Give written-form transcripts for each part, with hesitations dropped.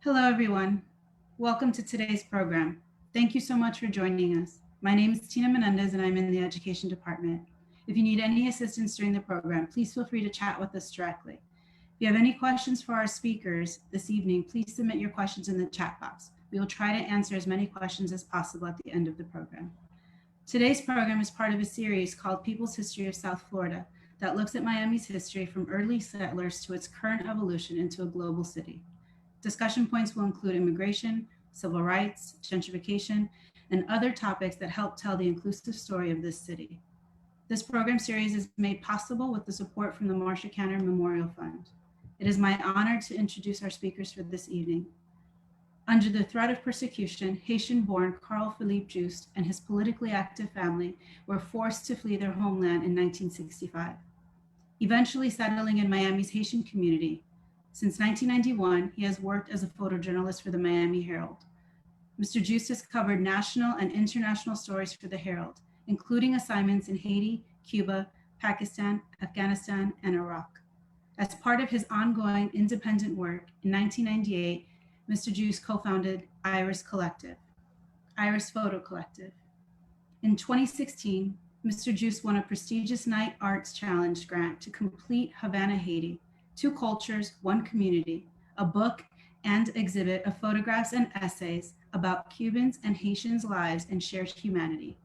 Hello, everyone. Welcome to today's program. Thank you so much for joining us. My name is Tina Menendez, and I'm in the Education Department. If you need any assistance during the program, please feel free to chat with us directly. If you have any questions for our speakers this evening, please submit your questions in the chat box. We will try to answer as many questions as possible at the end of the program. Today's program is part of a series called People's History of South Florida that looks at Miami's history from early settlers to its current evolution into a global city. Discussion points will include immigration, civil rights, gentrification, and other topics that help tell the inclusive story of this city. This program series is made possible with the support from the Marcia Canner Memorial Fund. It is my honor to introduce our speakers for this evening. Under the threat of persecution, Haitian-born Carl Juste and his politically active family were forced to flee their homeland in 1965, eventually settling in Miami's Haitian community. Since 1991, he has worked as a photojournalist for the Miami Herald. Mr. Juste has covered national and international stories for the Herald, including assignments in Haiti, Cuba, Pakistan, Afghanistan, and Iraq. As part of his ongoing independent work, in 1998, Mr. Juste co-founded Iris Photo Collective. In 2016, Mr. Juste won a prestigious Night Arts Challenge grant to complete Havana, Haiti, Two Cultures, One Community, a book and exhibit of photographs and essays about Cubans and Haitians' lives and shared humanity.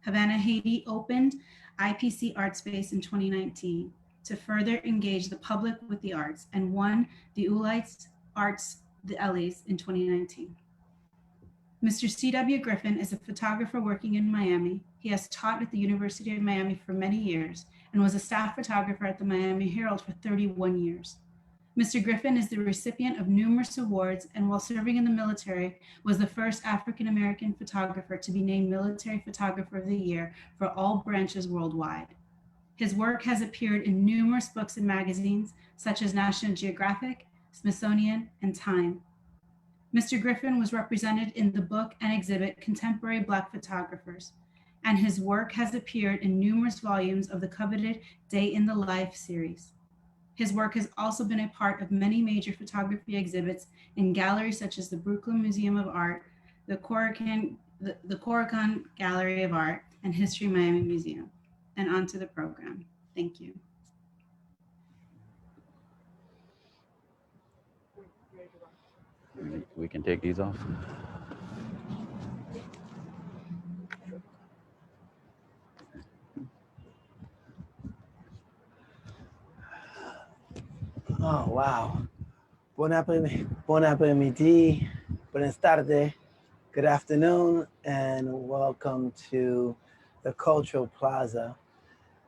Havana, Haiti opened IPC Art Space in 2019 to further engage the public with the arts and won the Ulites Arts the Ellie's in 2019. Mr. C.W. Griffin is a photographer working in Miami. He has taught at the University of Miami for many years and was a staff photographer at the Miami Herald for 31 years. Mr. Griffin is the recipient of numerous awards and while serving in the military was the first African-American photographer to be named Military Photographer of the Year for all branches worldwide. His work has appeared in numerous books and magazines such as National Geographic, Smithsonian, and Time. Mr. Griffin was represented in the book and exhibit Contemporary Black Photographers, and his work has appeared in numerous volumes of the coveted Day in the Life series. His work has also been a part of many major photography exhibits in galleries such as the Brooklyn Museum of Art, the Curating Gallery of Art, and HistoryMiami Museum. And on to the program. Thank you. We can take these off. Oh, wow. Bon après-midi, buenas tardes, good afternoon, and welcome to the Cultural Plaza,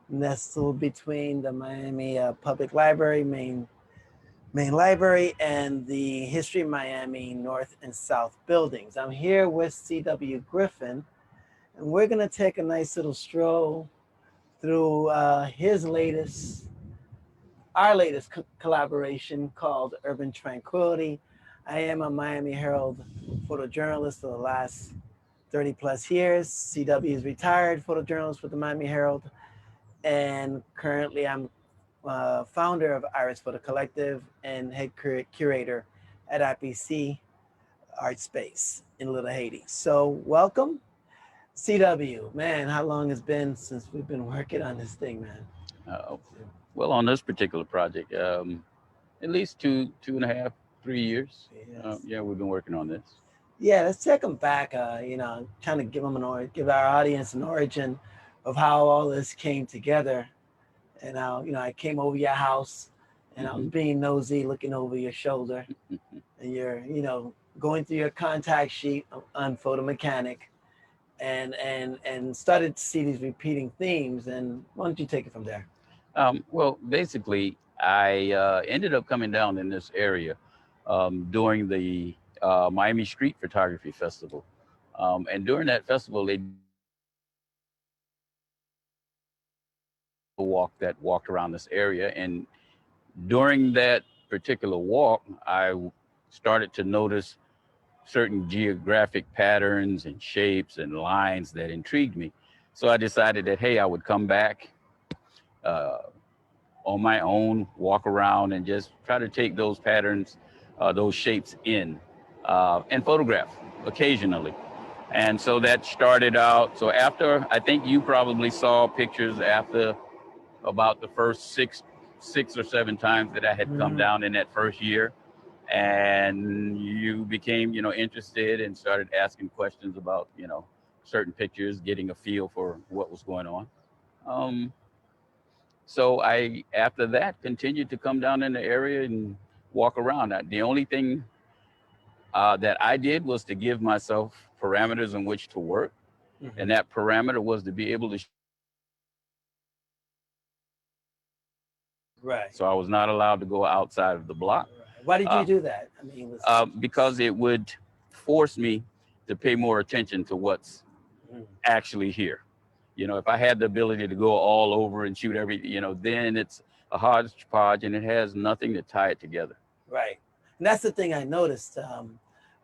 nestled between the Miami Public Library, main library, and the HistoryMiami North and South buildings. I'm here with C.W. Griffin, and we're gonna take a nice little stroll through our latest collaboration called Urban Tranquility. I am a Miami Herald photojournalist for the last 30 plus years. CW is retired photojournalist with the Miami Herald. And currently I'm founder of Iris Photo Collective and head curator at IPC Art Space in Little Haiti. So welcome. CW, man, how long has been since we've been working on this thing, man? Well, on this particular project, at least two and a half, 3 years. Yes. Yeah, we've been working on this. Yeah, let's take them back, trying to give our audience an origin of how all this came together. And how, I came over your house and I was being nosy, looking over your shoulder and you're, going through your contact sheet on Photo Mechanic and started to see these repeating themes. And why don't you take it from there? Well, basically, I ended up coming down in this area during the Miami Street Photography Festival. And during that festival, they walked around this area. And during that particular walk, I started to notice certain geographic patterns and shapes and lines that intrigued me. So I decided that, hey, I would come back on my own, walk around and just try to take those patterns those shapes in and photograph occasionally. And so that started out. So after, I think you probably saw pictures after about the first six or seven times that I had come down in that first year, and you became, interested and started asking questions about, certain pictures, getting a feel for what was going on. So I, after that, continued to come down in the area and walk around. The only thing that I did was to give myself parameters in which to work. And that parameter was to be able to. Right. So I was not allowed to go outside of the block. Right. Why did you do that? I mean, because it would force me to pay more attention to what's actually here. If I had the ability to go all over and shoot then it's a hodgepodge and it has nothing to tie it together. Right. And that's the thing I noticed.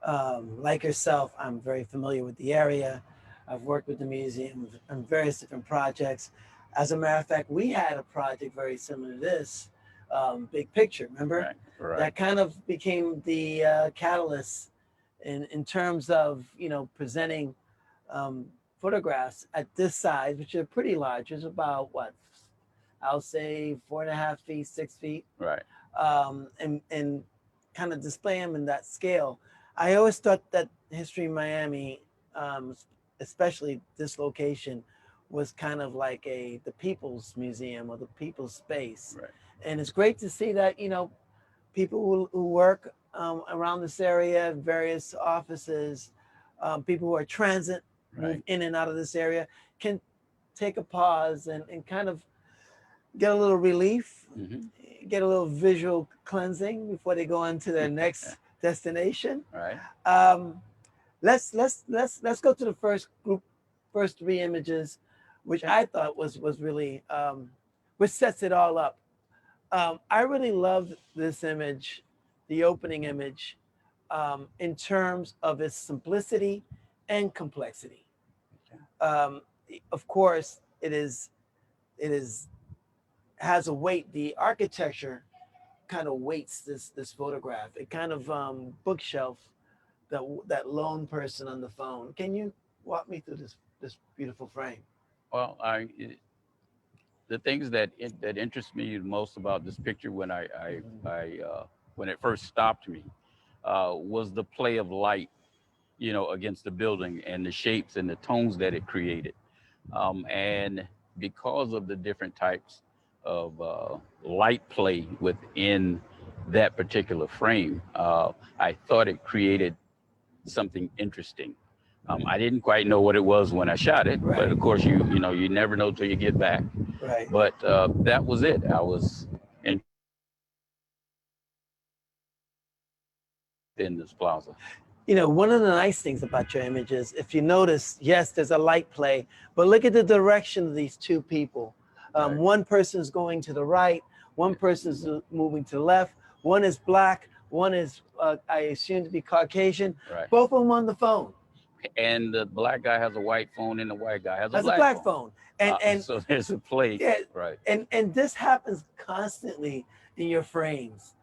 Like yourself, I'm very familiar with the area. I've worked with the museum on various different projects. As a matter of fact, we had a project very similar to this, Big Picture, remember? Right. That kind of became the catalyst in terms of, presenting photographs at this size, which are pretty large. It's about what, I'll say 4.5 feet, 6 feet. Right. And kind of display them in that scale. I always thought that HistoryMiami, especially this location, was kind of like the people's museum or the people's space. Right. And it's great to see that, people who work around this area, various offices, people who are transit, move in and out of this area, can take a pause and kind of get a little relief, get a little visual cleansing before they go on to their next destination. Right. Let's go to the first three images, which I thought was really, which sets it all up. I really loved this image, the opening image, in terms of its simplicity and complexity. Of course, it has a weight. The architecture kind of weights this photograph. It kind of bookshelf that lone person on the phone. Can you walk me through this beautiful frame? Well, the things that interest me most about this picture when when it first stopped me was the play of light, against the building and the shapes and the tones that it created. And because of the different types of light play within that particular frame, I thought it created something interesting. I didn't quite know what it was when I shot it, but of course you never know till you get back. Right. But that was it. I was in this plaza. One of the nice things about your images, if you notice, yes, there's a light play, but look at the direction of these two people. One person's going to the right, one person's moving to the left, one is black, one is, I assume to be Caucasian, both of them on the phone. And the black guy has a white phone and the white guy has a black phone. And so there's a play. Yeah, right. And this happens constantly in your frames.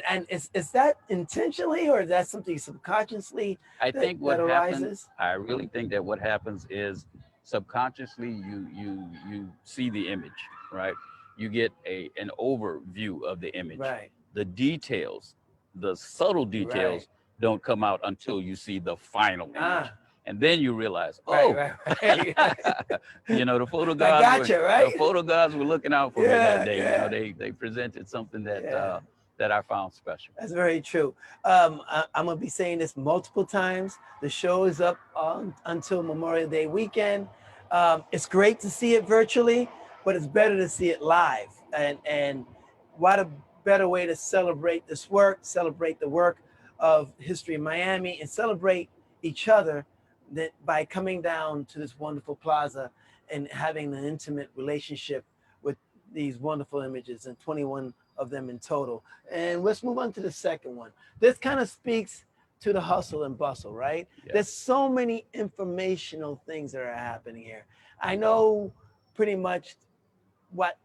And is that intentionally or is that something subconsciously? I think what happens, I really think that what happens is subconsciously you see the image, right? You get an overview of the image. Right. The details, the subtle details don't come out until you see the final image. And then you realize, right. The photo gods, the photo gods were looking out for me that day. Yeah. They presented something that that I found special. That's very true. I'm gonna be saying this multiple times. The show is up until Memorial Day weekend. It's great to see it virtually, but it's better to see it live. And what a better way to celebrate this work, celebrate the work of HistoryMiami, and celebrate each other by coming down to this wonderful plaza and having an intimate relationship with these wonderful images, and 21 of them in total. And let's move on to the second one. This kind of speaks to the hustle and bustle, right? Yes. There's so many informational things that are happening here. I know pretty much what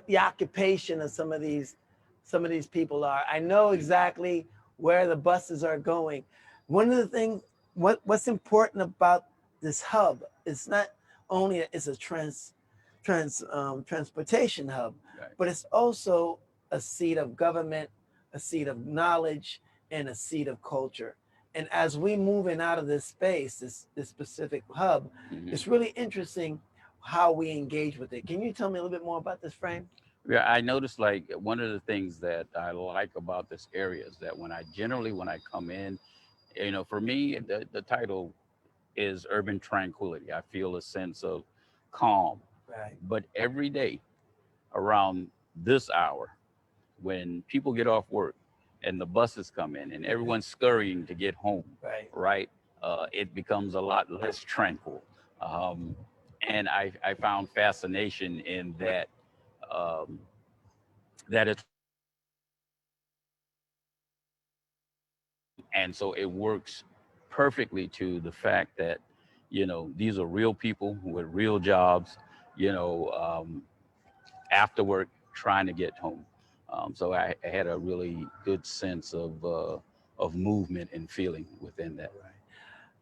the occupation of some of these some of these people are. I know exactly where the buses are going. One of the things, what's important about this hub, it's not only it's a transportation hub, Right. but it's also a seat of government, a seat of knowledge, and a seat of culture. And as we move in out of this space, this specific hub, it's really interesting how we engage with it. Can you tell me a little bit more about this frame? Yeah, I noticed like one of the things that I like about this area is that when I come in, for me, the title is Urban Tranquility. I feel a sense of calm. Right. But every day around this hour, when people get off work and the buses come in and everyone's scurrying to get home, right? It becomes a lot less tranquil. And I found fascination in that, that it's, and so it works perfectly to the fact that, these are real people with real jobs, after work trying to get home. So I had a really good sense of movement and feeling within that.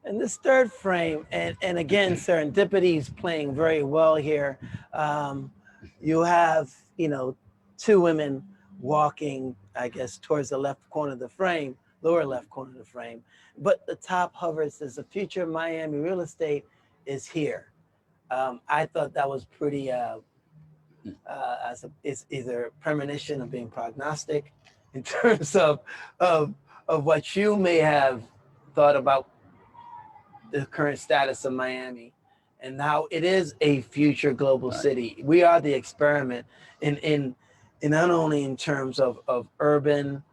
And this third frame, and again, serendipity is playing very well here. You have, two women walking, I guess, towards the left corner of the frame, lower left corner of the frame. But the top hovers says the future of Miami real estate is here. I thought that was pretty, it's either premonition of being prognostic in terms of what you may have thought about the current status of Miami and how it is a future global city. We are the experiment in not only in terms of urban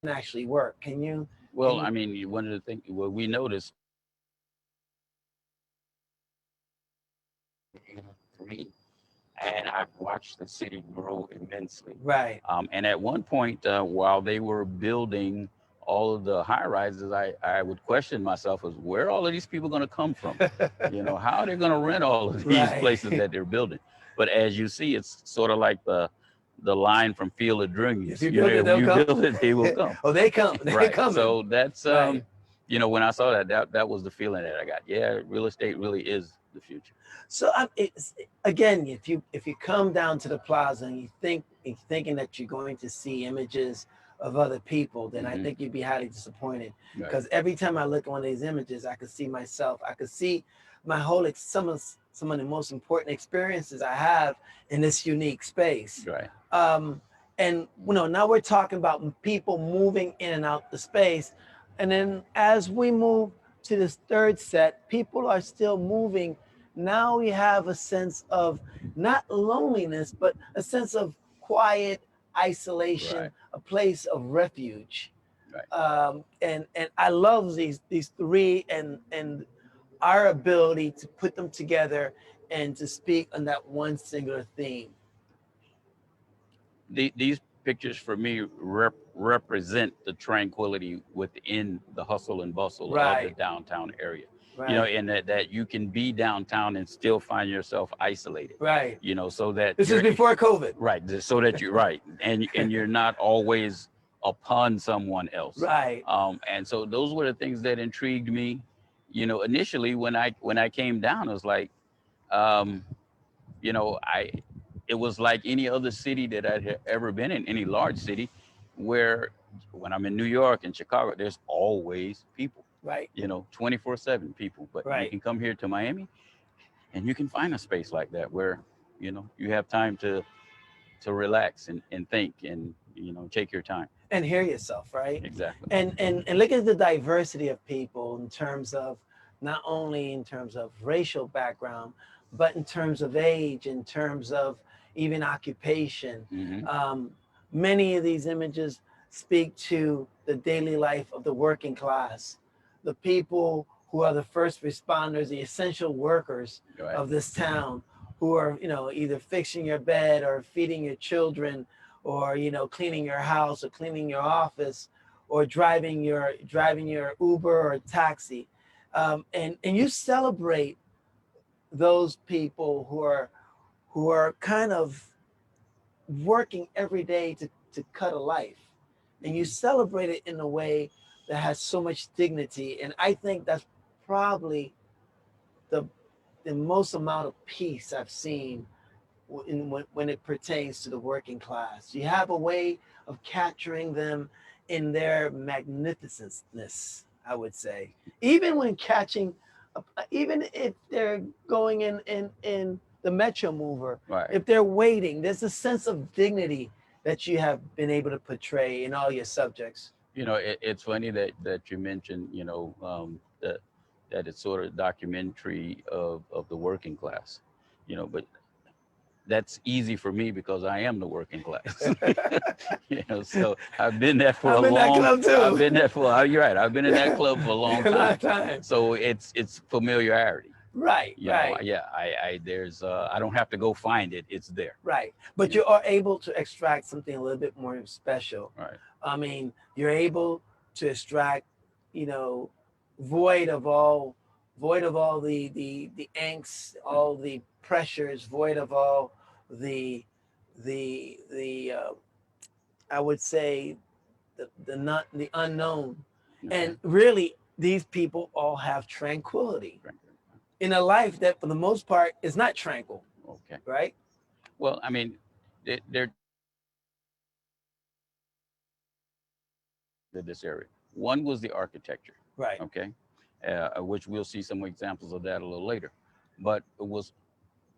actually work. Can you? Well, I mean, one of the things we noticed for me, and I've watched the city grow immensely. Right. And at one point, while they were building all of the high rises, I would question myself as where are all of these people going to come from? How are they going to rent all of these places that they're building? But as you see, it's sort of like the line from Field of Dreams. If you build it, they'll come. Build it, they will come. Oh, they come. They're coming. So that's when I saw that was the feeling that I got. Yeah, real estate really is the future. So again, if you come down to the plaza and you're thinking that you're going to see images of other people, then I think you'd be highly disappointed. Because every time I look at one of these images, I could see myself. I could see my whole some of the most important experiences I have in this unique space. Right. And now we're talking about people moving in and out the space, and then as we move to this third set, people are still moving. Now we have a sense of not loneliness, but a sense of quiet isolation, a place of refuge. And I love these three and our ability to put them together and to speak on that one singular theme. These pictures for me represent the tranquility within the hustle and bustle of the downtown area. And that you can be downtown and still find yourself isolated. So that this is before COVID. So that you're and you're not always upon someone else. And so those were the things that intrigued me. Initially when I came down, it was like, it was like any other city that I'd ever been in, any large city, where when I'm in New York and Chicago, there's always people. 24/7 people. But you can come here to Miami and you can find a space like that where, you have time to relax and think and, take your time. And hear yourself, right? Exactly. And look at the diversity of people in terms of, not only in terms of racial background, but in terms of age, in terms of even occupation. Many of these images speak to the daily life of the working class, the people who are the first responders, the essential workers of this town, who are, either fixing your bed or feeding your children, or, cleaning your house or cleaning your office, or driving your Uber or taxi. And you celebrate those people who who are kind of working every day to cut a life. And you celebrate it in a way that has so much dignity. And I think that's probably the most amount of peace I've seen when it pertains to the working class. You have a way of capturing them in their magnificence, I would say. Even when catching, even if they're going in the Metro Mover, Right. if they're waiting, there's a sense of dignity that you have been able to portray in all your subjects. You know, it's funny that you mentioned, you know, that it's sort of documentary of the working class, you know, but that's easy for me because I am the working class. You know, so I've been there for I'm in that club too. I've been there for, you're right, I've been in that club for a long time. So it's familiarity. Right, You right. know, yeah, there's I don't have to go find it, it's there. Right. But you are able to extract something a little bit more special. Right. I mean, you're able to extract, you know, void of all the angst, all the pressures, void of all the I would say the unknown. Okay. And really these people all have tranquility in a life that for the most part is not tranquil. Okay. Right? Well, I mean, they're this area. One was the architecture. Right. Okay. Which we'll see some examples of that a little later. But it was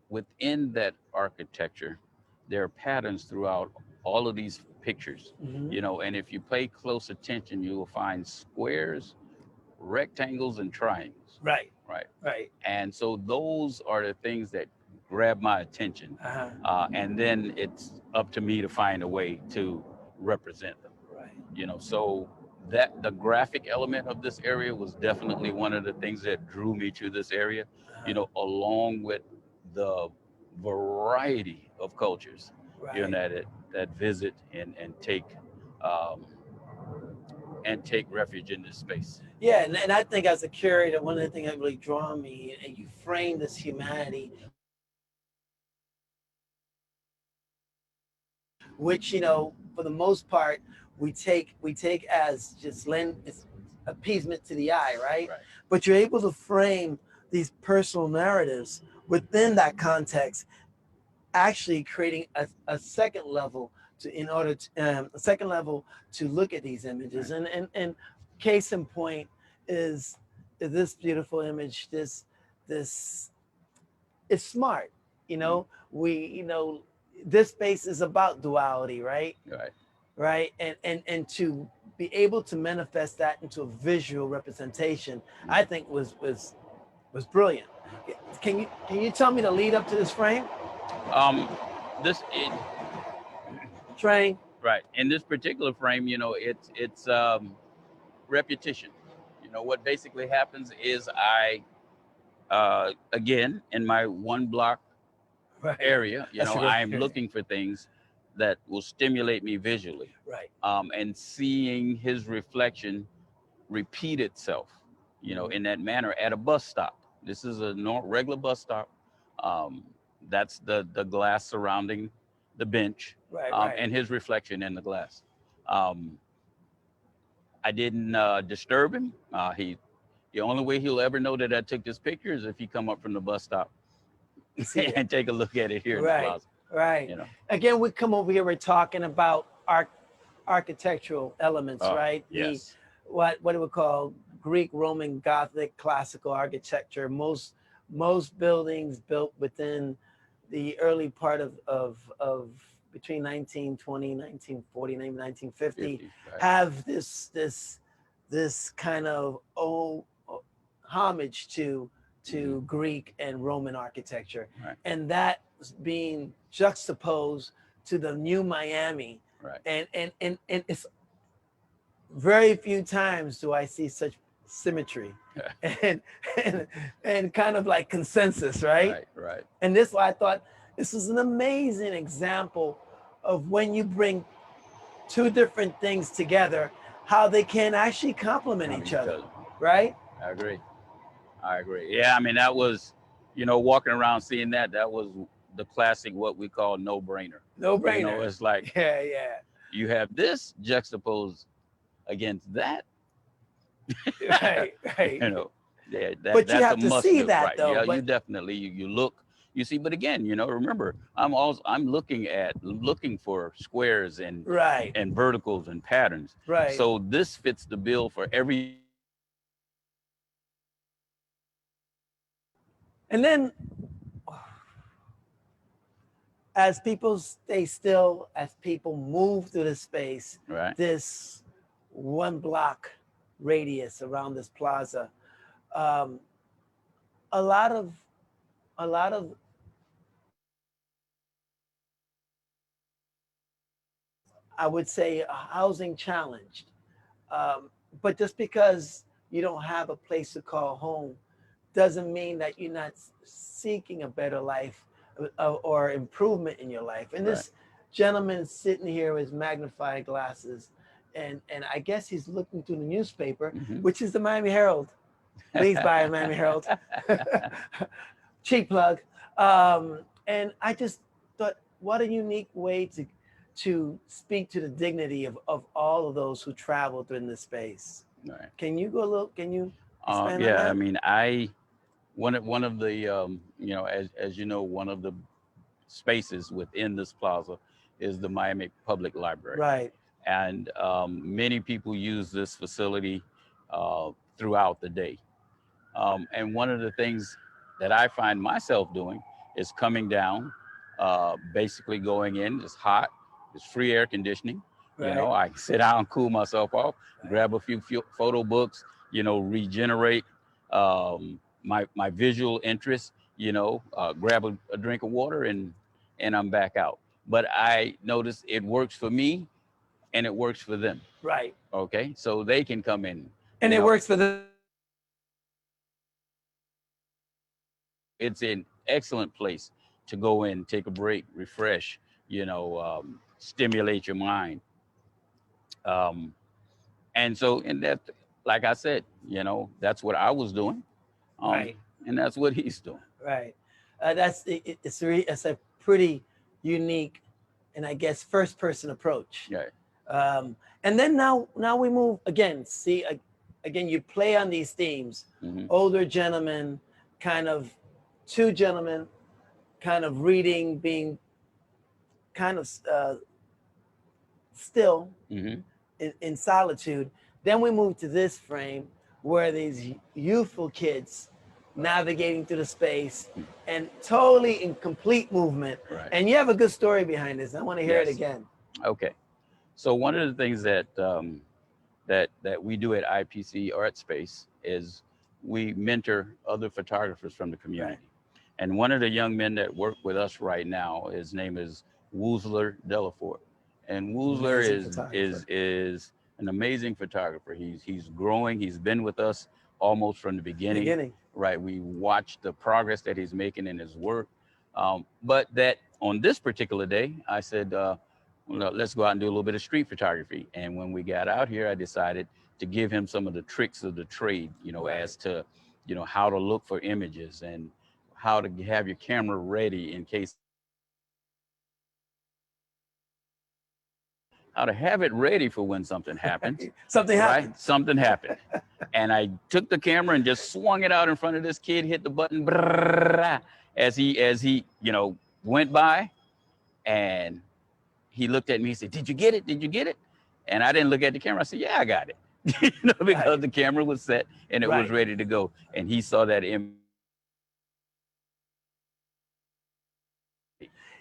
within that architecture, there are patterns throughout all of these pictures, you know, and if you pay close attention, you will find squares, rectangles, and triangles. Right. Right. Right. And so those are the things that grab my attention. And then it's up to me to find a way to represent them. Right. You know, so that the graphic element of this area was definitely one of the things that drew me to this area, you know, along with the variety of cultures, you know, that visit and take refuge in this space. Yeah, and I think as a curator, one of the things that really draw me, and you frame this humanity, which, you know, for the most part, we take as just it's appeasement to the eye, right? But you're able to frame these personal narratives within that context, actually creating a second level a second level to look at these images. And case in point is this beautiful image. This it's smart, you know. This space is about duality, right? Right. And to be able to manifest that into a visual representation, I think was brilliant. Can you tell me the lead up to this frame? Train. Right. In this particular frame, you know, it's repetition. You know, what basically happens is I again, in my one block area, you know, I'm looking for things that will stimulate me visually. Right. And seeing his reflection repeat itself, you know, in that manner at a bus stop. This is a regular bus stop. That's the glass surrounding the bench, and his reflection in the glass. I didn't disturb him. The only way he'll ever know that I took this picture is if he come up from the bus stop and take a look at it here in the plaza. Right. You know. Again, we come over here, we're talking about architectural elements, right? Yes. What do we call Greek, Roman, Gothic, classical architecture. Most buildings built within the early part of between 1920, 1940, maybe 1950, have this kind of homage to Greek and Roman architecture, and that being juxtaposed to the new Miami, and it's very few times do I see such symmetry and kind of like consensus, right? And this, I thought this is an amazing example of when you bring two different things together, how they can actually complement each other, right? I agree. Yeah, I mean, that was, you know, walking around seeing that was the classic, what we call no-brainer. No brainer. You know, it's like, yeah, yeah. you have this juxtaposed against that. Right, right. You know, yeah, But that's you have a to must see do, that right? though. Yeah, But you definitely you look, you see. But again, you know, remember, I'm looking for squares and right, verticals and patterns. right. So this fits the bill for every. And then as people stay still, as people move through the space, Right. this 1 block radius around this plaza, a lot of I would say housing challenged. But just because you don't have a place to call home doesn't mean that you're not seeking a better life or improvement in your life. And Right. this gentleman sitting here with magnifying glasses, and I guess he's looking through the newspaper, Mhm. which is the Miami Herald. Please buy a Miami Herald. Cheap plug. And I just thought, what a unique way to speak to the dignity of all of those who traveled in this space. Right. Can you expand on Yeah, that? I mean, one of the you know, as you know, one of the spaces within this plaza is the Miami Public Library. Right. And many people use this facility throughout the day. And one of the things that I find myself doing is coming down, basically going in. It's hot, it's free air conditioning. You know, I can sit down, cool myself off, grab a few photo books, you know, regenerate my visual interest, you know, grab a drink of water and I'm back out. But I notice it works for me and it works for them. Right. Okay. So they can come in. And it works for the. It's an excellent place to go in, take a break, refresh, you know, stimulate your mind. And so, and that, like I said, you know, that's what I was doing. Right. And that's what he's doing. Right. It's a pretty unique and I guess first person approach. Right. And then now we move again. See, again, you play on these themes. Mhm. Older gentlemen, kind of two gentlemen, kind of reading, being kind of still Mhm. in solitude. Then we move to this frame where these youthful kids navigating through the space and totally in complete movement. Right. And you have a good story behind this. I want to hear it Yes. again. Okay. So one of the things that that we do at IPC Art Space is we mentor other photographers from the community. Right. And one of the young men that work with us right now, his name is Woozler Delafort. And Woozler is an amazing photographer. He's growing. He's been with us almost from the beginning. Right. We watched the progress that he's making in his work. But that on this particular day, I said, well, let's go out and do a little bit of street photography. And when we got out here, I decided to give him some of the tricks of the trade, you know, as to, you know, how to look for images and how to have your camera ready in case. How to have it ready for when something happens. Something happened. Right? Something happened. And I took the camera and just swung it out in front of this kid, hit the button as he, you know, went by. And he looked at me and said, "Did you get it? Did you get it?" And I didn't look at the camera. I said, "Yeah, I got it." You know, because the camera was set and it was ready to go. And he saw that image.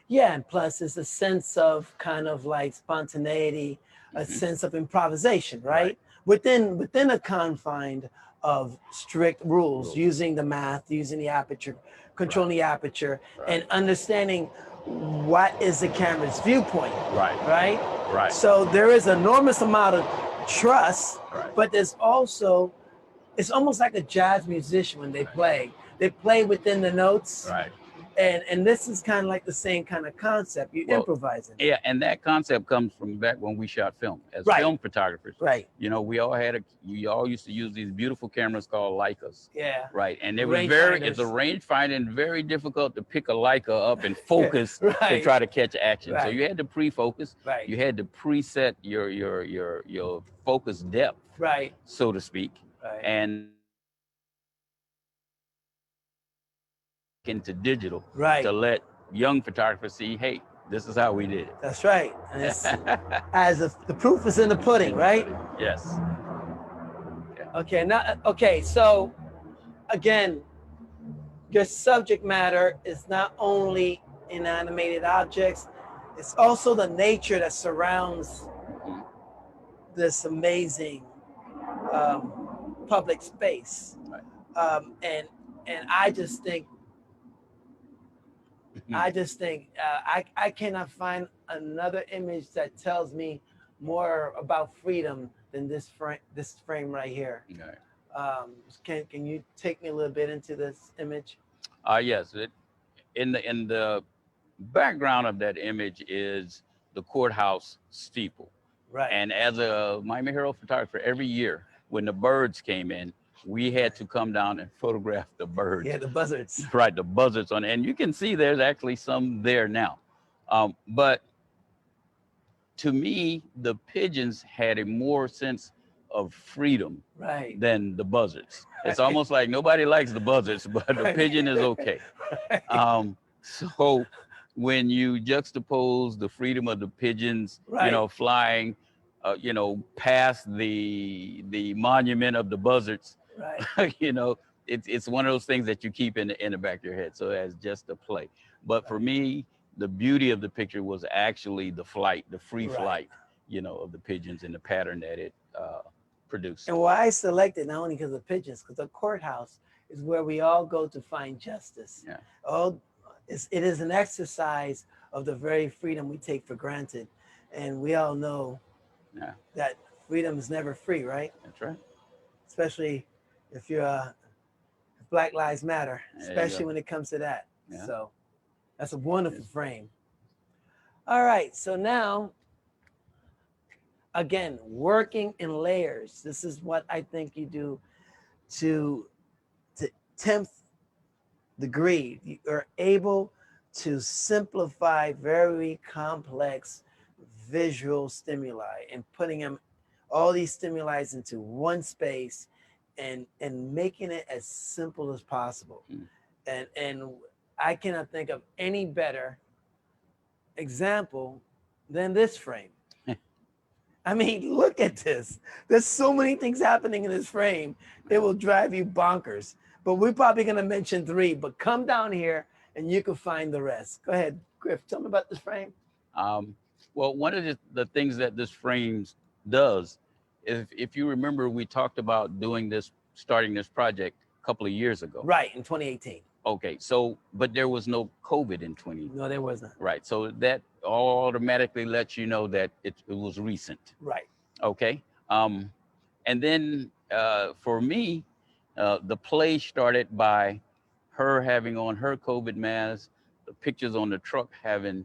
Yeah, and plus it's a sense of kind of like spontaneity, a sense of improvisation, right? Within a confine of strict rules, using the math, using the aperture, controlling the aperture, and understanding what is the camera's viewpoint. Right. So there is an enormous amount of trust, but there's also, it's almost like a jazz musician when they play. They play within the notes. And this is kind of like the same kind of concept. You improvising. Yeah, and that concept comes from back when we shot film as Right. film photographers. Right. You know, we all used to use these beautiful cameras called Leicas. Yeah. Right. And it was it's a rangefinder and very difficult to pick a Leica up and focus to try to catch action. So you had to pre-focus. Right. You had to preset your focus depth. Right. So to speak. Right. And into digital. Right. To let young photographers see, hey, this is how we did it. That's right. And it's, the proof is in the pudding, right? Yes. Okay. Now, okay. So, again, your subject matter is not only inanimated objects; it's also the nature that surrounds this amazing public space. Right. And I just think. I cannot find another image that tells me more about freedom than this frame right here. Right. Can you take me a little bit into this image? Yes. In the background of that image is the courthouse steeple. Right. And as a Miami Herald photographer, every year when the birds came in, we had to come down and photograph the birds. Yeah, the buzzards. Right, the buzzards on, and you can see there's actually some there now. But to me, the pigeons had a more sense of freedom than the buzzards. It's almost like nobody likes the buzzards, but the pigeon is okay. So when you juxtapose the freedom of the pigeons, flying, past the monument of the buzzards, it's one of those things that you keep in the back of your head. So as just a play. But for me, the beauty of the picture was actually the flight, the free flight, of the pigeons and the pattern that it produced. And why I selected, not only because of pigeons, because the courthouse is where we all go to find justice. Yeah. It is an exercise of the very freedom we take for granted. And we all know that freedom is never free, right? That's right. Especially if you're Black Lives Matter, especially when it comes to that. Yeah. So that's a wonderful frame. All right, so now, again, working in layers. This is what I think you do to 10th degree. You are able to simplify very complex visual stimuli and putting them, all these stimuli into one space and making it as simple as possible. And I cannot think of any better example than this frame. I mean, look at this. There's so many things happening in this frame. It will drive you bonkers. But we're probably going to mention 3, but come down here and you can find the rest. Go ahead, Griff, tell me about this frame. Well, one of the things that this frame does, if you remember, we talked about starting this project a couple of years ago. Right, in 2018. Okay, so, but there was no COVID in 2018. No, there wasn't. Right, so that automatically lets you know that it was recent. Right. Okay, and then for me, the play started by her having on her COVID mask, the pictures on the truck having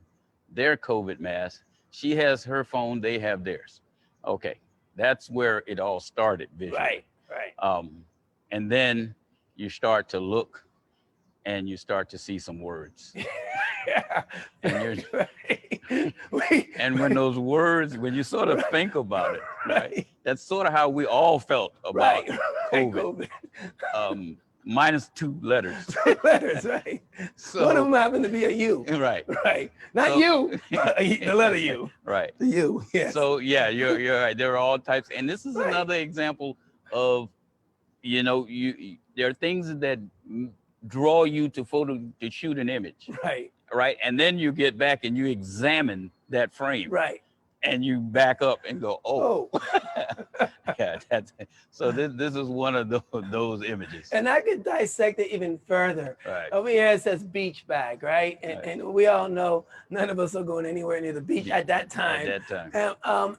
their COVID mask. She has her phone, they have theirs. Okay, that's where it all started visually. Right. And then you start to look and you start to see some words. And and when those words, when you sort of think about it, that's sort of how we all felt about COVID. Minus 2 letters. 2 letters, right. So, one of them happened to be a U. Right. Not you, the letter U. Right. The U, yes. So yeah, you're right. There are all types. And this is another example of, there are things that draw you to shoot an image. Right. And then you get back and you examine that frame. Right. And you back up and go, oh. Yeah, so this is one of those images. And I could dissect it even further. Right. Over here it says beach bag, right? And we all know none of us are going anywhere near the beach at that time. At that time.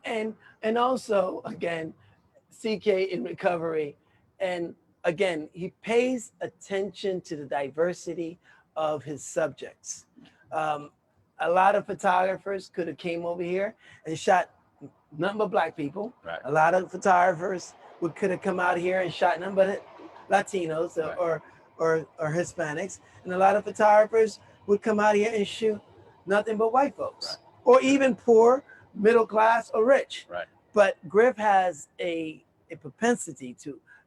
And also, again, CK in recovery. And again, he pays attention to the diversity of his subjects. A lot of photographers could have came over here and shot nothing but black people. Right. A lot of photographers could have come out here and shot nothing but Latinos Right. or Hispanics, and a lot of photographers would come out here and shoot nothing but white folks, Right. or even poor, middle class, or rich. Right. But Griff has a propensity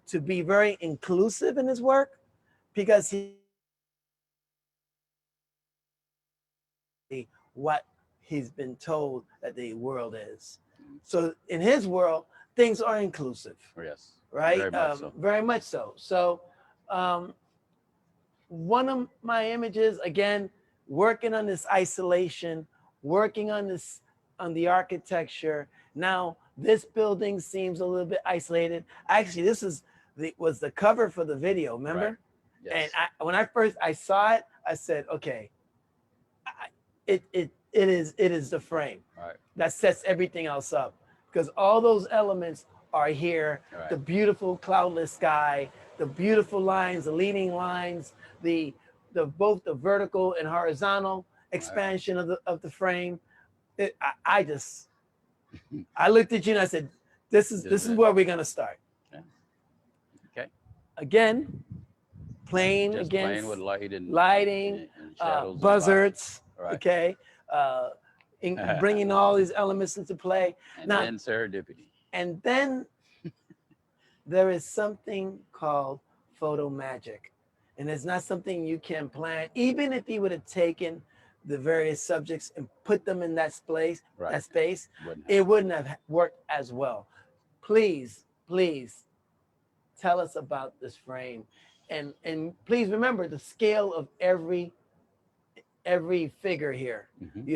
to be very inclusive in his work, because what he's been told that the world is. So in his world, things are inclusive. Yes. Right? Very much so. Very much so. So one of my images, again, working on this isolation, working on the architecture. Now, this building seems a little bit isolated. Actually, this was the cover for the video, remember? Right. Yes. And when I first saw it, I said, okay, it is the frame that sets everything else up, because all those elements are here. Right. The beautiful cloudless sky, the beautiful lines, the leading lines, the both the vertical and horizontal expansion of the frame. I looked at you and I said, this is where we're gonna start. Okay. Again, playing Just against playing with lighting, and shadows, buzzards. Right. Okay. Bringing all these elements into play. and Now, then serendipity. and then there is something called photo magic. And it's not something you can plan. Even if you would have taken the various subjects and put them in that space, it wouldn't have worked as well. Please tell us about this frame. And please remember the scale of every figure here. Mm-hmm.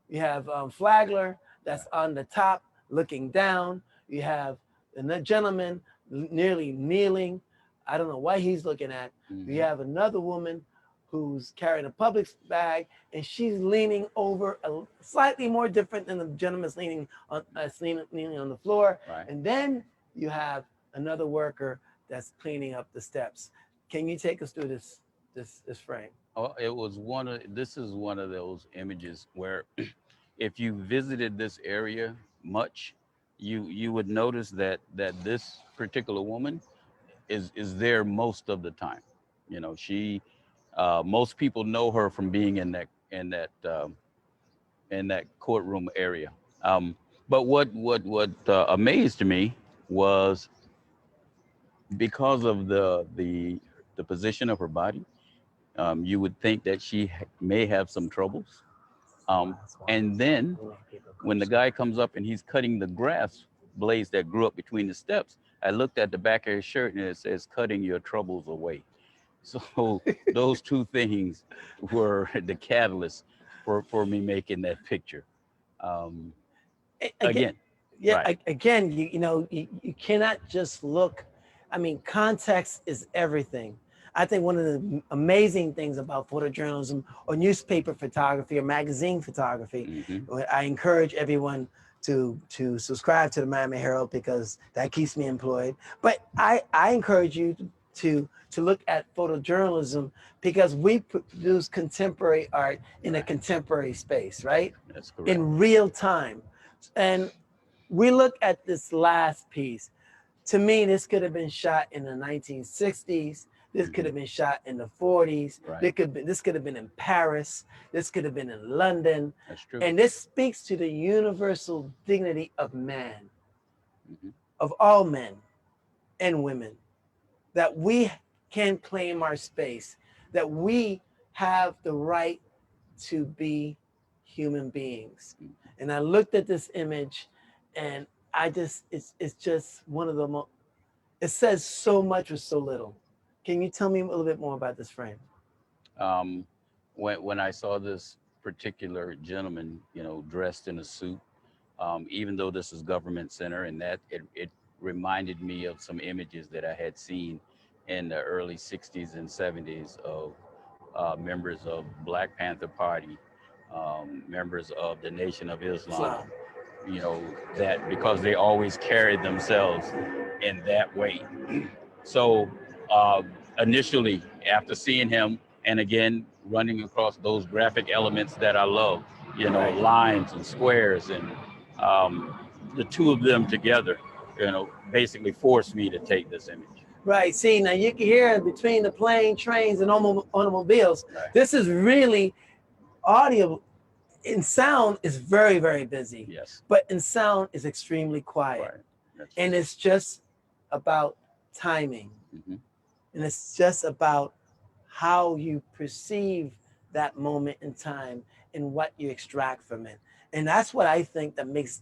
You have Flagler that's on the top looking down. You have the gentleman nearly kneeling. I don't know what he's looking at. Mm-hmm. You have another woman who's carrying a Publix bag, and she's leaning over slightly more different than the gentleman's leaning on the floor. Right. And then you have another worker that's cleaning up the steps. Can you take us through this frame? Oh, this is one of those images where if you visited this area much, you would notice that this particular woman is there most of the time. You know, she most people know her from being in that courtroom area. But what amazed me was, because of the position of her body, you would think that she may have some troubles. And then when the guy comes up and he's cutting the grass blades that grew up between the steps, I looked at the back of his shirt and it says, "Cutting your troubles away." So those two things were the catalyst for me making that picture. Again, you cannot just look. I mean, context is everything. I think one of the amazing things about photojournalism or newspaper photography or magazine photography, mm-hmm. I encourage everyone to subscribe to the Miami Herald, because that keeps me employed. But I encourage you to look at photojournalism, because we produce contemporary art in a contemporary space, right? That's correct. In real time. And we look at this last piece. To me, this could have been shot in the 1960s. This could have been shot in the 40s. Right. This could have been in Paris. This could have been in London. That's true. And this speaks to the universal dignity of man, of all men and women, that we can claim our space, that we have the right to be human beings. And I looked at this image, and it's just one of the most, it says so much with so little. Can you tell me a little bit more about this frame? When I saw this particular gentleman, dressed in a suit, even though this is Government Center, and that it reminded me of some images that I had seen in the early 60s and 70s of members of Black Panther Party, members of the Nation of Islam, that because they always carried themselves in that way. So initially, after seeing him, and again, running across those graphic elements that I love, you know, Right. lines and squares, and the two of them together, you know, basically forced me to take this image. Right. See, now you can hear between the plane, trains, and automobiles. Right. This is really audio. In sound is very, very busy. Yes. But in sound is extremely quiet. Right. And it's just about timing. Mm-hmm. And it's just about how you perceive that moment in time and what you extract from it. And that's what I think that makes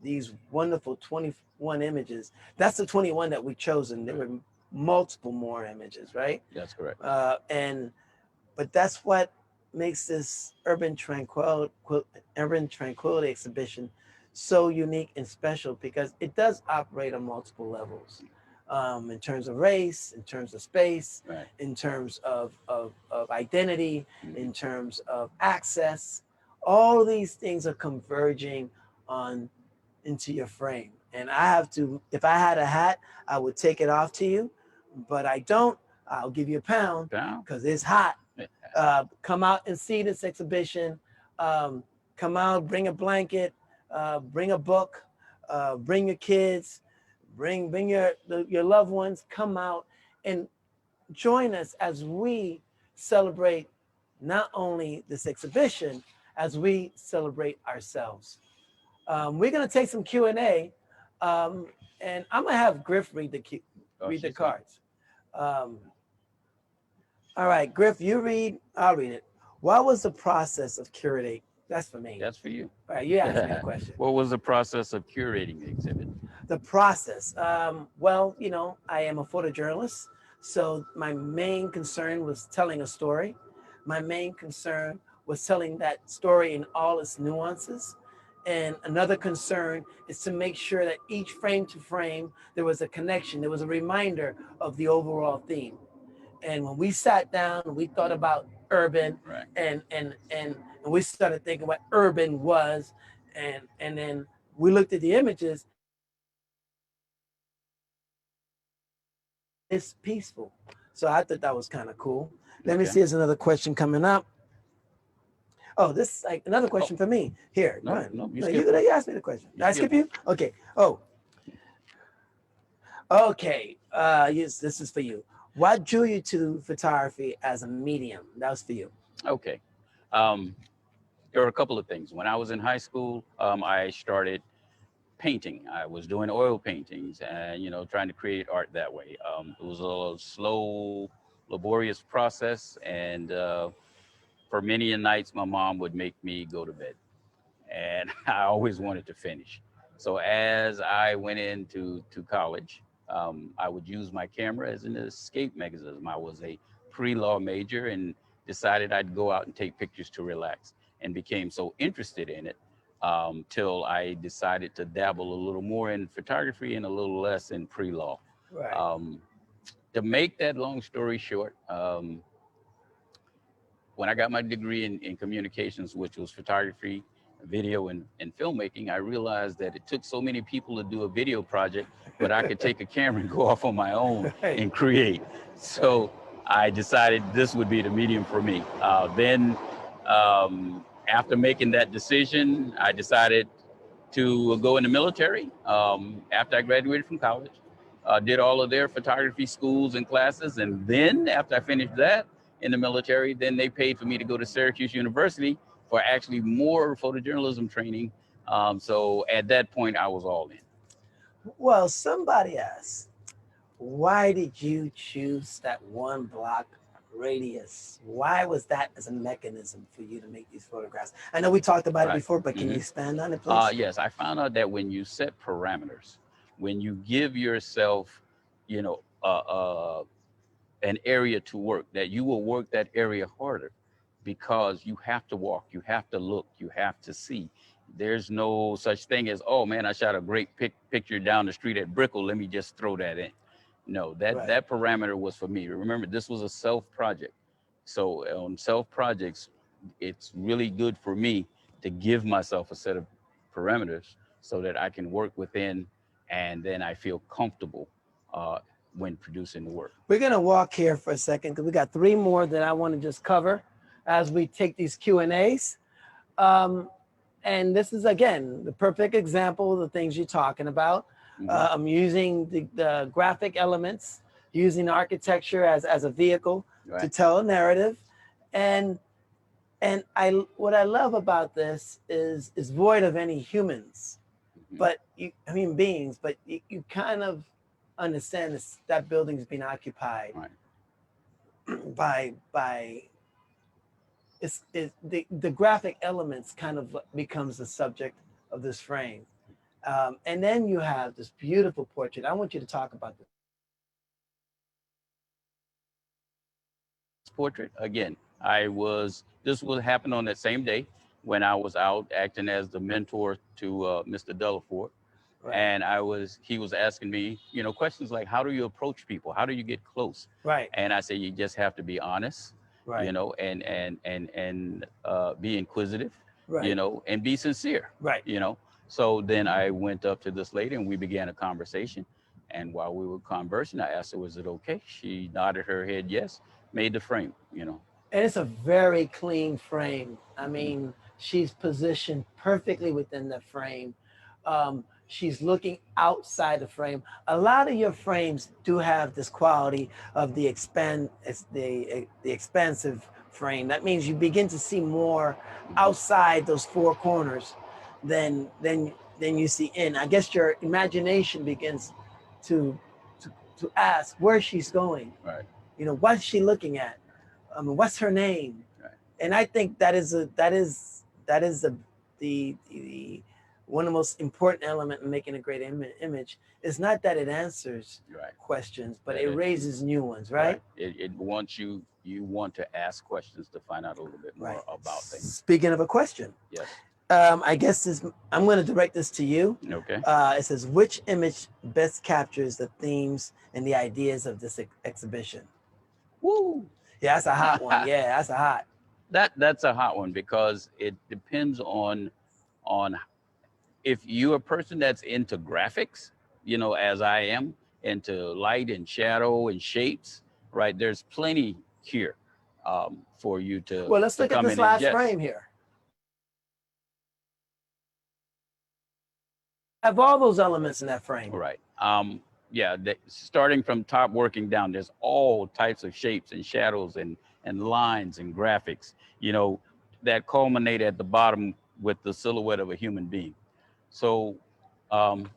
these wonderful 21 images. That's the 21 that we've chosen. There were multiple more images, right? That's correct. But that's what makes this Urban Tranquility exhibition so unique and special, because it does operate on multiple levels, in terms of race, in terms of space, Right. in terms of identity, Mm-hmm. in terms of access. All of these things are converging on into your frame. And I have to, if I had a hat, I would take it off to you, but I don't. I'll give you a pound because it's hot. Come out and see this exhibition. Come out, bring a blanket, bring a book, bring your kids, bring your loved ones. Come out and join us as we celebrate not only this exhibition, as we celebrate ourselves. We're gonna take some Q&A, and I'm gonna have Griff read the cards. All right, Griff, you read, I'll read it. What was the process of curating? That's for me. That's for you. All right, you asked me the question. What was the process of curating the exhibit? The process. Well, you know, I am a photojournalist, so my main concern was telling a story. My main concern was telling that story in all its nuances. And another concern is to make sure that each frame to frame, there was a connection, there was a reminder of the overall theme. And when we sat down and we thought about urban, Right. and we started thinking what urban was, and then we looked at the images, it's peaceful. So I thought that was kind of cool. Let me see, there's another question coming up. Oh, this is like another question for me. Here, go ahead. No, you asked me the question. Did I skip you? Okay. Oh. Okay. Yes, this is for you. What drew you to photography as a medium? That was for you. Okay. There were a couple of things. When I was in high school, I started painting. I was doing oil paintings and, you know, trying to create art that way. It was a slow, laborious process. And for many nights, my mom would make me go to bed. And I always wanted to finish. So as I went into college, I would use my camera as an escape mechanism. I was a pre-law major and decided I'd go out and take pictures to relax, and became so interested in it till I decided to dabble a little more in photography and a little less in pre-law. Right. To make that long story short, when I got my degree in communications, which was photography, video, and filmmaking, I realized that it took so many people to do a video project, but I could take a camera and go off on my own and create. So I decided this would be the medium for me. Then after making that decision, I decided to go in the military. After I graduated from college, did all of their photography schools and classes. And then after I finished that in the military, then they paid for me to go to Syracuse University for actually more photojournalism training. So at that point, I was all in. Well, somebody asked, why did you choose that 1 block radius? Why was that as a mechanism for you to make these photographs? I know we talked about it before, but can you expand on it, please? Yes, I found out that when you set parameters, when you give yourself, you know, an area to work, that you will work that area harder, because you have to walk, you have to look, you have to see. There's no such thing as, oh man, I shot a great picture down the street at Brickell, let me just throw that in. No, that parameter was for me. Remember, this was a self project. So on self projects, it's really good for me to give myself a set of parameters so that I can work within, and then I feel comfortable when producing the work. We're gonna walk here for a second because we got 3 more that I want to just cover. as we take these Q&As. And this is, again, the perfect example of the things you're talking about. I'm using the graphic elements, using architecture as a vehicle to tell a narrative. And what I love about this is void of any humans, but beings, but you kind of understand this, that building's been occupied by the graphic elements kind of becomes the subject of this frame. And then you have this beautiful portrait. I want you to talk about this portrait. Again, this would happen on that same day when I was out acting as the mentor to Mr. Delaford. Right. And he was asking me, questions like, how do you approach people? How do you get close? Right. And I say, you just have to be honest, right. And be inquisitive, right. And be sincere, right. So then I went up to this lady and we began a conversation. And while we were conversing, I asked her, was it okay? She nodded her head, yes, made the frame, And it's a very clean frame. I mean, she's positioned perfectly within the frame. She's looking outside the frame. A lot of your frames do have this quality of the expansive frame. That means you begin to see more outside those four corners than you see in. I guess your imagination begins to ask where she's going. Right. What's she looking at? What's her name? Right. And I think that is the one of the most important element in making a great image is not that it answers questions, but it raises new ones, right? It wants you want to ask questions to find out a little bit more about things. Speaking of a question. Yes. I guess I'm going to direct this to you. Okay. It says, which image best captures the themes and the ideas of this exhibition? Woo! Yeah, that's a hot one. Yeah, that's a hot. That's a hot one because it depends on if you're a person that's into graphics, as I am, into light and shadow and shapes, right? There's plenty here for you to. Well, let's look at this last frame here. Have all those elements in that frame. Right. Starting from top working down, there's all types of shapes and shadows and lines and graphics, that culminate at the bottom with the silhouette of a human being. So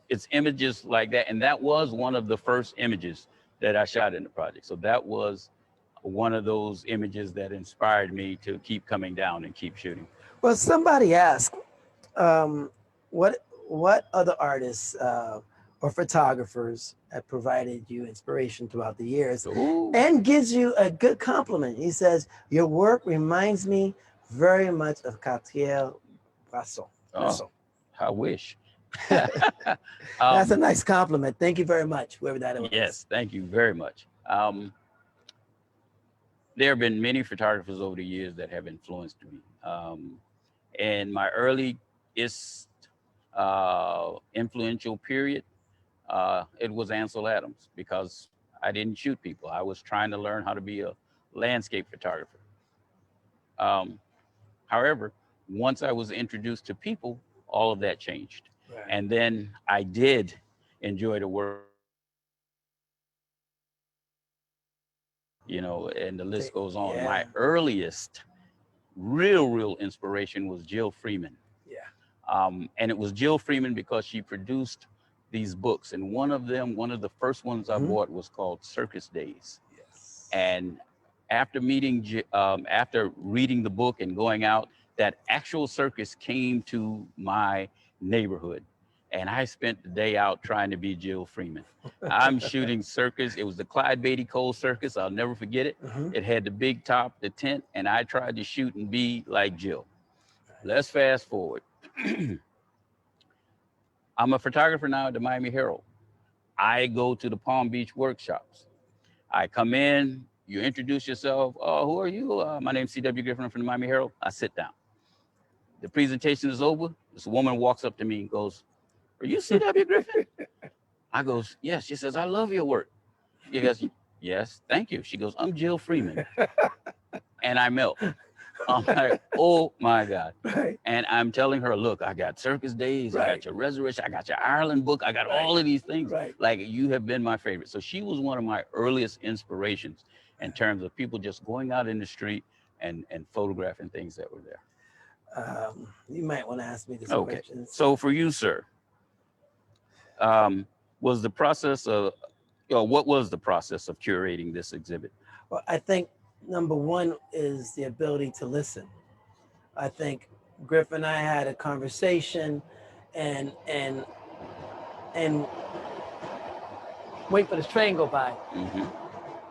it's images like that. And that was one of the first images that I shot in the project. So that was one of those images that inspired me to keep coming down and keep shooting. Well, somebody asked, what other artists or photographers have provided you inspiration throughout the years? Ooh. And gives you a good compliment. He says, your work reminds me very much of Cartier-Bresson. Oh, I wish. That's a nice compliment. Thank you very much, whoever that was. Yes, thank you very much. There have been many photographers over the years that have influenced me. In my earliest influential period, it was Ansel Adams, because I didn't shoot people. I was trying to learn how to be a landscape photographer. However, once I was introduced to people, all of that changed. Right. And then I did enjoy the work, and the list goes on. Yeah. My earliest real inspiration was Jill Freeman. Yeah. And it was Jill Freeman because she produced these books, and one of the first ones I bought was called Circus Days. Yes. And after reading the book and going out, that actual circus came to my neighborhood, and I spent the day out trying to be Jill Freeman. I'm shooting circus. It was the Clyde Beatty Cole Circus. I'll never forget it. It had the big top, the tent, and I tried to shoot and be like Jill. Let's fast forward. I'm a photographer now at the Miami Herald. I go to the Palm Beach workshops. I come in, you introduce yourself. Oh, who are you? My name's C.W. Griffin from the Miami Herald. I sit down. The presentation is over. This woman walks up to me and goes, "Are you C.W. Griffin?" I goes, "Yes." She says, "I love your work." She goes, "Yes, thank you." She goes, "I'm Jill Freeman." And I melt. I'm like, oh my God. Right. And I'm telling her, look, I got Circus Days, I Right. got your Resurrection, I got your Ireland book, I got Right. all of these things. Right. Like, you have been my favorite. So she was one of my earliest inspirations in terms of people just going out in the street and photographing things that were there. You might want to ask me this Okay. question. So for you, sir, was the process of, what was the process of curating this exhibit? Well, I think number one is the ability to listen. I think Griffin and I had a conversation, and wait for this train go by. Mm-hmm.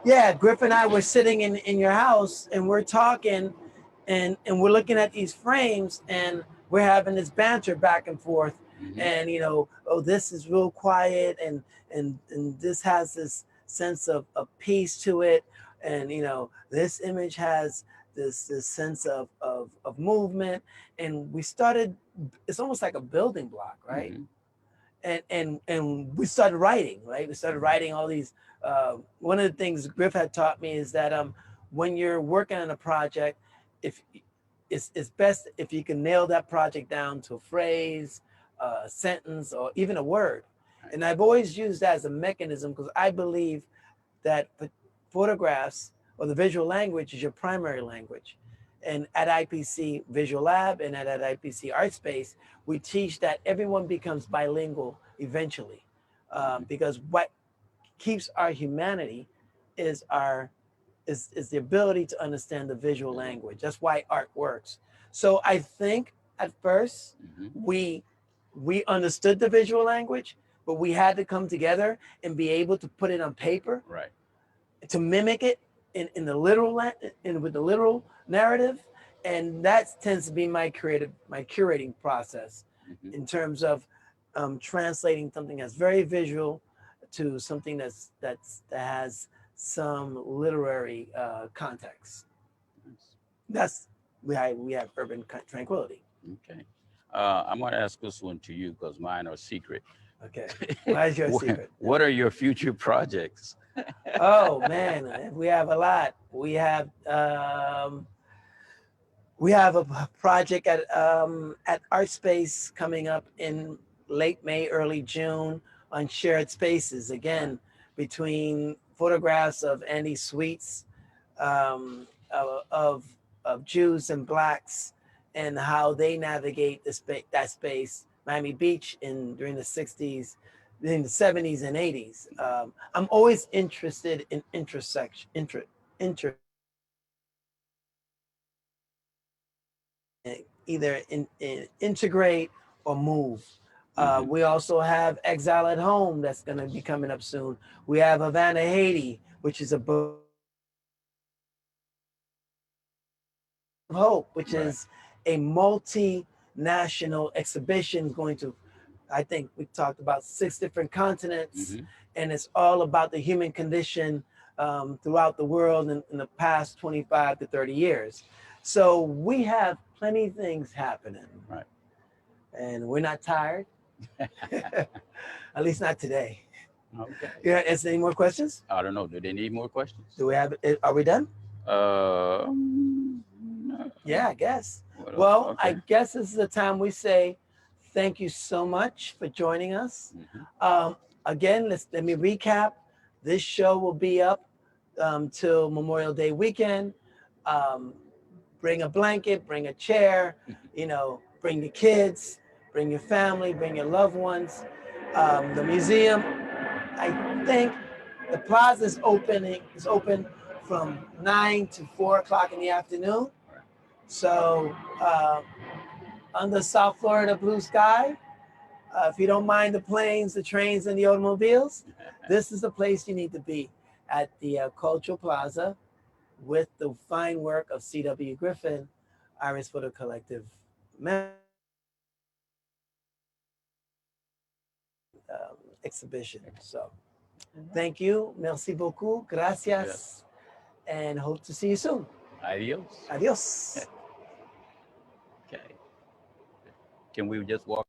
Yeah, Griffin and I were sitting in your house, and we're talking, and we're looking at these frames, and we're having this banter back and forth. Mm-hmm. And oh, this is real quiet, and this has this sense of peace to it, and this image has this sense of movement, and we started. It's almost like a building block, right? Mm-hmm. And we started writing, right? We started writing all these. One of the things Griff had taught me is that when you're working on a project, if it's best if you can nail that project down to a phrase, a sentence, or even a word. And I've always used that as a mechanism because I believe that photographs or the visual language is your primary language. And at IPC Visual Lab and at IPC Art Space, we teach that everyone becomes bilingual eventually, because what keeps our humanity is the ability to understand the visual language. That's why art works. So I think at first we understood the visual language, but we had to come together and be able to put it on paper, Right. to mimic it in the literal with the literal narrative. And that tends to be my curating process in terms of translating something that's very visual to something that has some literary context. That's we have Urban Tranquility. Okay. I'm going to ask this one to you because mine are secret. Okay. Why is your secret? What are your future projects? Oh man, we have a lot. We have a project at Art Space coming up in late May, early June on shared spaces. Again, between photographs of Andy Sweets, of Jews and Blacks, and how they navigate that space, Miami Beach during the 60s, in the 70s and 80s. I'm always interested in either integrate or move. We also have Exile at Home that's going to be coming up soon. We have Havana, Haiti, which is a book of hope, which is a multinational exhibition going to, I think we talked about 6 different continents, and it's all about the human condition throughout the world in the past 25 to 30 years. So we have plenty of things happening, and we're not tired, at least not today. Okay. Yeah, is there any more questions? I don't know. Do they need more questions? Do we have it? Are we done? No. Yeah, I guess. Well, okay. I guess this is the time we say thank you so much for joining us. Again, let me recap. This show will be up till Memorial Day weekend. Bring a blanket, bring a chair, bring your kids, bring your family, bring your loved ones. The museum, I think the plaza is open from 9 to 4 o'clock in the afternoon. So under South Florida blue sky, if you don't mind the planes, the trains, and the automobiles, this is the place you need to be, at the Cultural Plaza, with the fine work of C.W. Griffin, Iris Photo Collective exhibition. So thank you, merci beaucoup, gracias, and hope to see you soon. Adios. Adios. Okay. Can we just walk?